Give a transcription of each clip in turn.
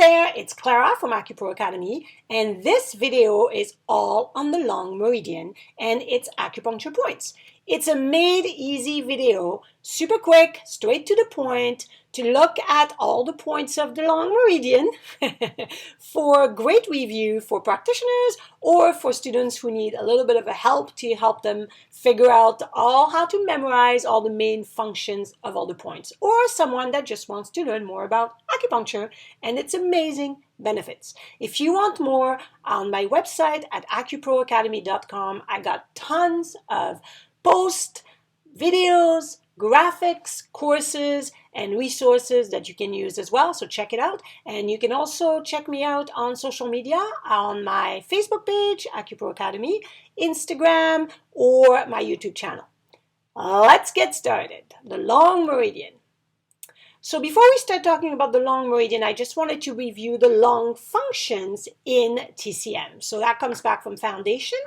there, it's Clara from AcuPro Academy, and this video is all on the Long Meridian and its acupuncture points. It's a made easy video, super quick, straight to the point, to look at all the points of the Long Meridian for great review for practitioners or for students who need a little bit of a help to help them figure out how to memorize all the main functions of all the points, or someone that just wants to learn more about acupuncture and its amazing benefits. If you want more, on my website at acuproacademy.com, I got tons of posts, videos, graphics, courses, and resources that you can use as well, so check it out. And you can also check me out on social media, on my Facebook page, AcuPro Academy, Instagram, or my YouTube channel. Let's get started. The Long Meridian. So before we start talking about the Long Meridian, I just wanted to review the long functions in TCM. So that comes back from foundation.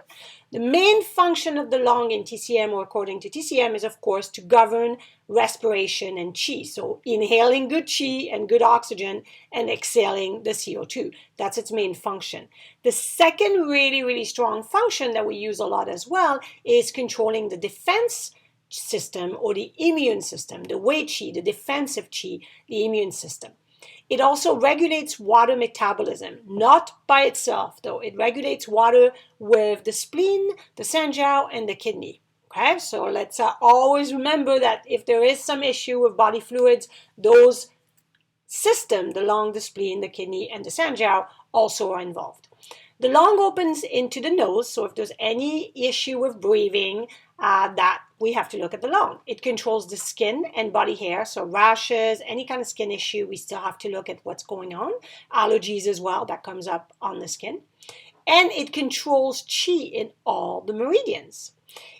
The main function of the lung in TCM, or according to TCM, is of course to govern respiration and chi. So inhaling good chi and good oxygen and exhaling the CO2. That's its main function. The second really strong function that we use a lot as well is controlling the defense system or the immune system, the Wei Qi, the defensive Qi, the immune system. It also regulates water metabolism, not by itself though. It regulates water with the spleen, the sanjiao, and the kidney. Okay, so let's always remember that if there is some issue with body fluids, those systems, the lung, the spleen, the kidney, and the sanjiao also are involved. The lung opens into the nose, so if there's any issue with breathing, that we have to look at the lung. It controls the skin and body hair, so rashes, any kind of skin issue, we still have to look at what's going on. Allergies as well, that comes up on the skin. And it controls qi in all the meridians.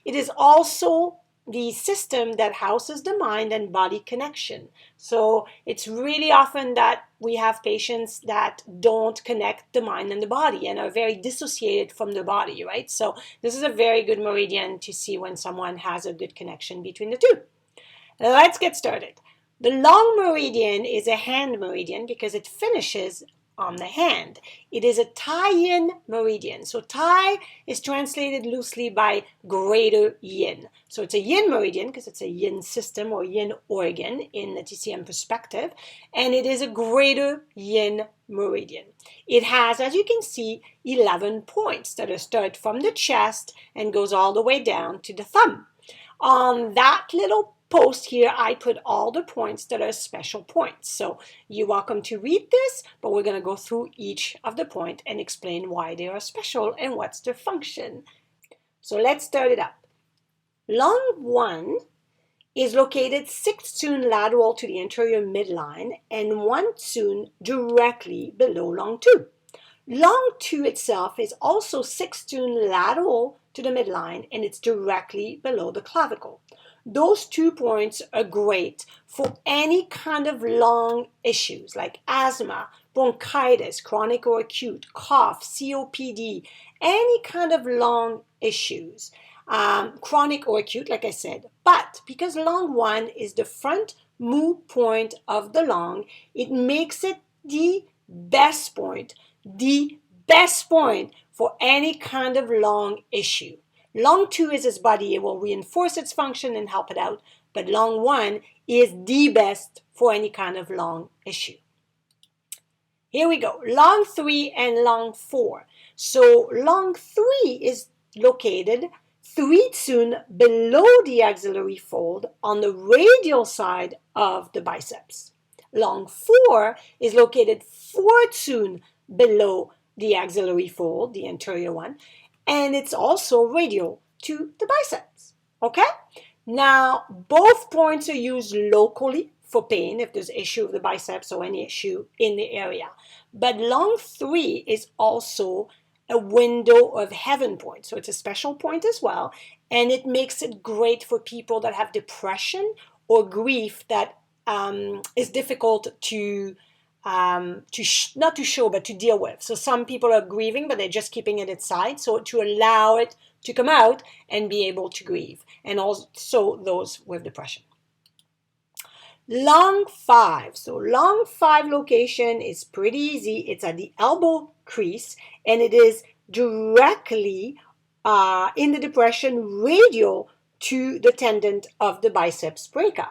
It is also the system that houses the mind and body connection. So it's really often that we have patients that don't connect the mind and the body and are very dissociated from the body, right? So this is a very good meridian to see when someone has a good connection between the two. Let's get started. The Long Meridian is a hand meridian because it finishes on the hand. It is a Tai-Yin meridian. So Tai is translated loosely by greater yin. So it's a yin meridian because it's a yin system or yin organ in the TCM perspective. And it is a greater yin meridian. It has, as you can see, 11 points that start from the chest and goes all the way down to the thumb. On that little post here, I put all the points that are special points. So you're welcome to read this, but we're going to go through each of the points and explain why they are special and what's their function. So let's start it up. Lung 1 is located 6 tsuen lateral to the anterior midline and 1 tsuen directly below Lung 2. Lung 2 itself is also 6 tsuen lateral to the midline and it's directly below the clavicle. Those 2 points are great for any kind of lung issues like asthma, bronchitis, chronic or acute, cough, COPD, any kind of lung issues, chronic or acute, like I said. But because lung 1 is the front mu point of the lung, it makes it the best point for any kind of lung issue. Lung 2 is its body. It will reinforce its function and help it out. But Lung 1 is the best for any kind of lung issue. Here we go. Lung 3 and Lung 4. So Lung 3 is located 3 tsuen below the axillary fold on the radial side of the biceps. Lung 4 is located 4 tsuen below the axillary fold, the anterior one, and it's also radial to the biceps, okay? Now, both points are used locally for pain if there's issue of the biceps or any issue in the area. But Lung 3 is also a window of heaven point, so it's a special point as well, and it makes it great for people that have depression or grief that is difficult to not to show, but to deal with. So some people are grieving, but they're just keeping it inside. So to allow it to come out and be able to grieve. And also those with depression. Long 5. So long 5 location is pretty easy. It's at the elbow crease, and it is directly in the depression radial to the tendon of the biceps brachii.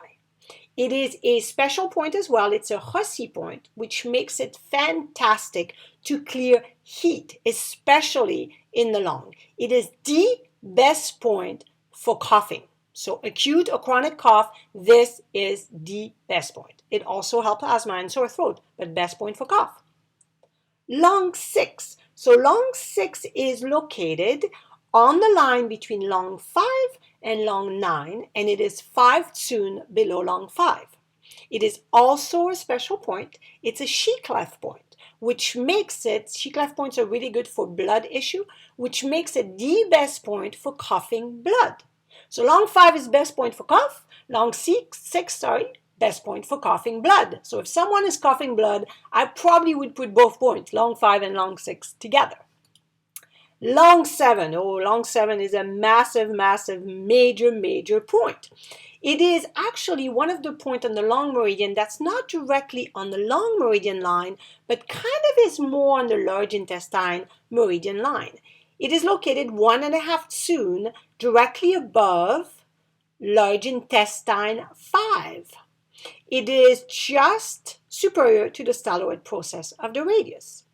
It is a special point as well. It's a Hussey point, which makes it fantastic to clear heat, especially in the lung. It is the best point for coughing. So acute or chronic cough, this is the best point. It also helps asthma and sore throat, but best point for cough. Lung 6. So lung 6 is located on the line between lung 5 and lung 9, and it is 5 tsuen below lung 5. It is also a special point. It's a She-clef point, which makes it, She-clef points are really good for blood issue, which makes it the best point for coughing blood. So lung 5 is best point for cough, lung 6, best point for coughing blood. So if someone is coughing blood, I probably would put both points, lung 5 and lung 6, together. Lung 7. Oh, lung 7 is a massive, major point. It is actually one of the points on the long meridian that's not directly on the long meridian line, but kind of is more on the large intestine meridian line. It is located 1.5 tsuen directly above large intestine 5. It is just superior to the styloid process of the radius.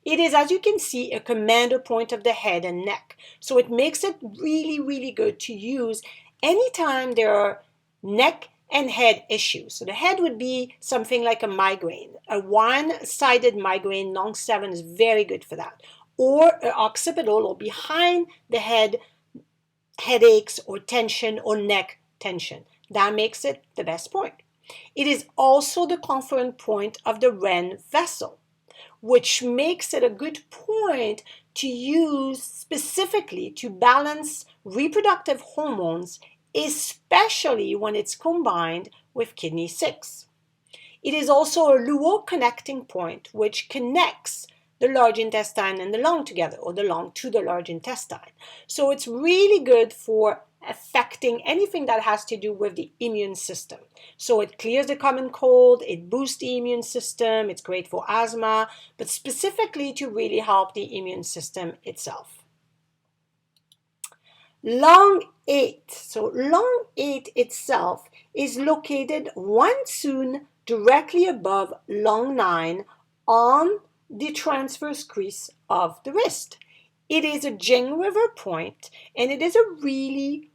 It is, as you can see, a commander point of the head and neck. So it makes it really good to use anytime there are neck and head issues. So the head would be something like a migraine. A one-sided migraine, lung 7 is very good for that. Or an occipital or behind the head headaches or tension or neck tension. That makes it the best point. It is also the confluent point of the Ren vessel, which makes it a good point to use specifically to balance reproductive hormones, especially when it's combined with kidney 6. It is also a Luo connecting point, which connects the large intestine and the lung together, or the lung to the large intestine. So it's really good for affecting anything that has to do with the immune system. So it clears the common cold, it boosts the immune system, it's great for asthma, but specifically to really help the immune system itself. Lung 8. So lung 8 itself is located 1 tsuen directly above lung 9 on the transverse crease of the wrist. It is a Jing River point, and it is a really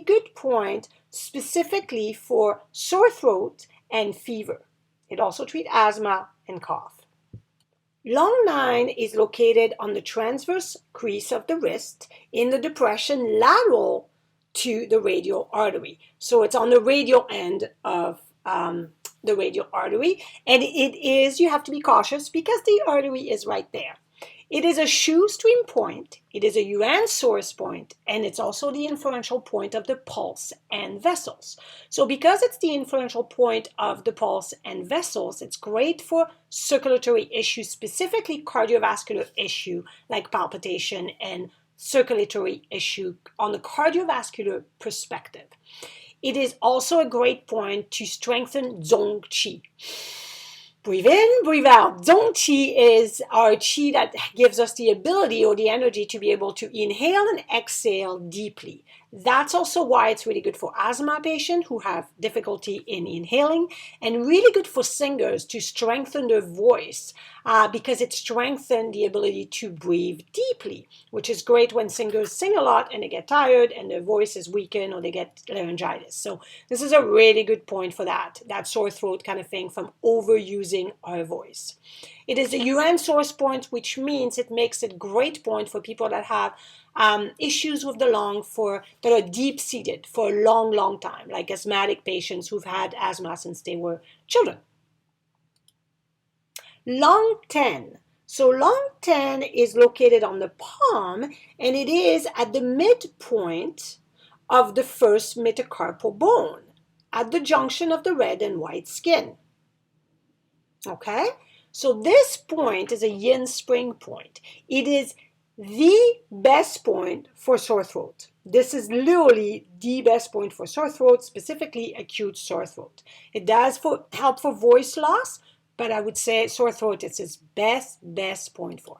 good point specifically for sore throat and fever. It also treats asthma and cough. Lung 9 is located on the transverse crease of the wrist in the depression lateral to the radial artery. So it's on the radial end of the radial artery, and it is, you have to be cautious because the artery is right there. It is a shoestring point, it is a Yuan source point, and it's also the influential point of the pulse and vessels. So because it's the influential point of the pulse and vessels, it's great for circulatory issues, specifically cardiovascular issue like palpitation and circulatory issue on the cardiovascular perspective. It is also a great point to strengthen Zong Qi. Breathe in, breathe out. Zong Qi is our Qi that gives us the ability or the energy to be able to inhale and exhale deeply. That's also why it's really good for asthma patients who have difficulty in inhaling, and really good for singers to strengthen their voice because it strengthens the ability to breathe deeply, which is great when singers sing a lot and they get tired and their voice is weakened or they get laryngitis. So this is a really good point for that sore throat kind of thing from overusing our voice. It is a UN source point, which means it makes it a great point for people that have issues with the lung that are deep-seated for a long time, like asthmatic patients who've had asthma since they were children. Lung 10. So lung 10 is located on the palm, and it is at the midpoint of the first metacarpal bone, at the junction of the red and white skin. Okay? So this point is a yin spring point. It is the best point for sore throat. This is literally the best point for sore throat, specifically acute sore throat. It does help for voice loss, but I would say sore throat is its best point for.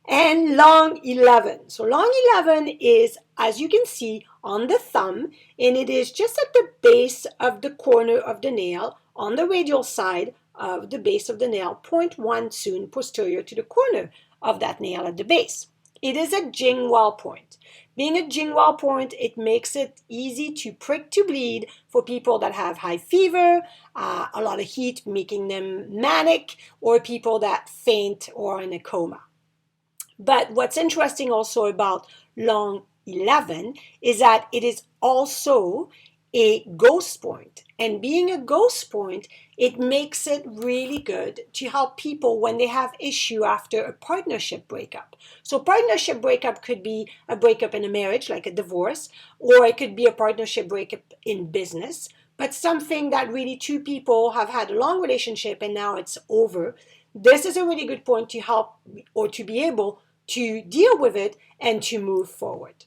And long 11. So long 11 is, as you can see, on the thumb, and it is just at the base of the corner of the nail on the radial side of the base of the nail, 0.1 soon posterior to the corner of that nail at the base. It is a Jingwell point. Being a Jingwell point, it makes it easy to prick to bleed for people that have high fever, a lot of heat making them manic, or people that faint or are in a coma. But what's interesting also about long 11 is that it is also a ghost point. And being a ghost point, it makes it really good to help people when they have issue after a partnership breakup. So partnership breakup could be a breakup in a marriage, like a divorce, or it could be a partnership breakup in business, but something that really two people have had a long relationship and now it's over. This is a really good point to help or to be able to deal with it and to move forward.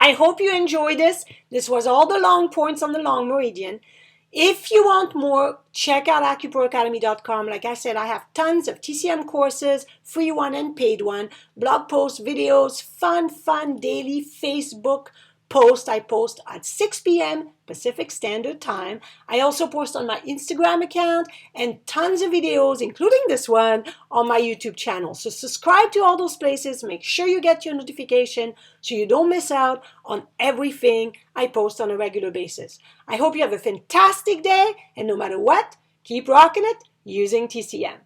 I hope you enjoyed this. This was all the long points on the Long Meridian. If you want more, check out AcuProAcademy.com. Like I said, I have tons of TCM courses, free one and paid one, blog posts, videos, fun daily Facebook post. I post at 6 p.m. Pacific Standard Time. I also post on my Instagram account and tons of videos, including this one, on my YouTube channel. So subscribe to all those places. Make sure you get your notification so you don't miss out on everything I post on a regular basis. I hope you have a fantastic day, and no matter what, keep rocking it using TCM.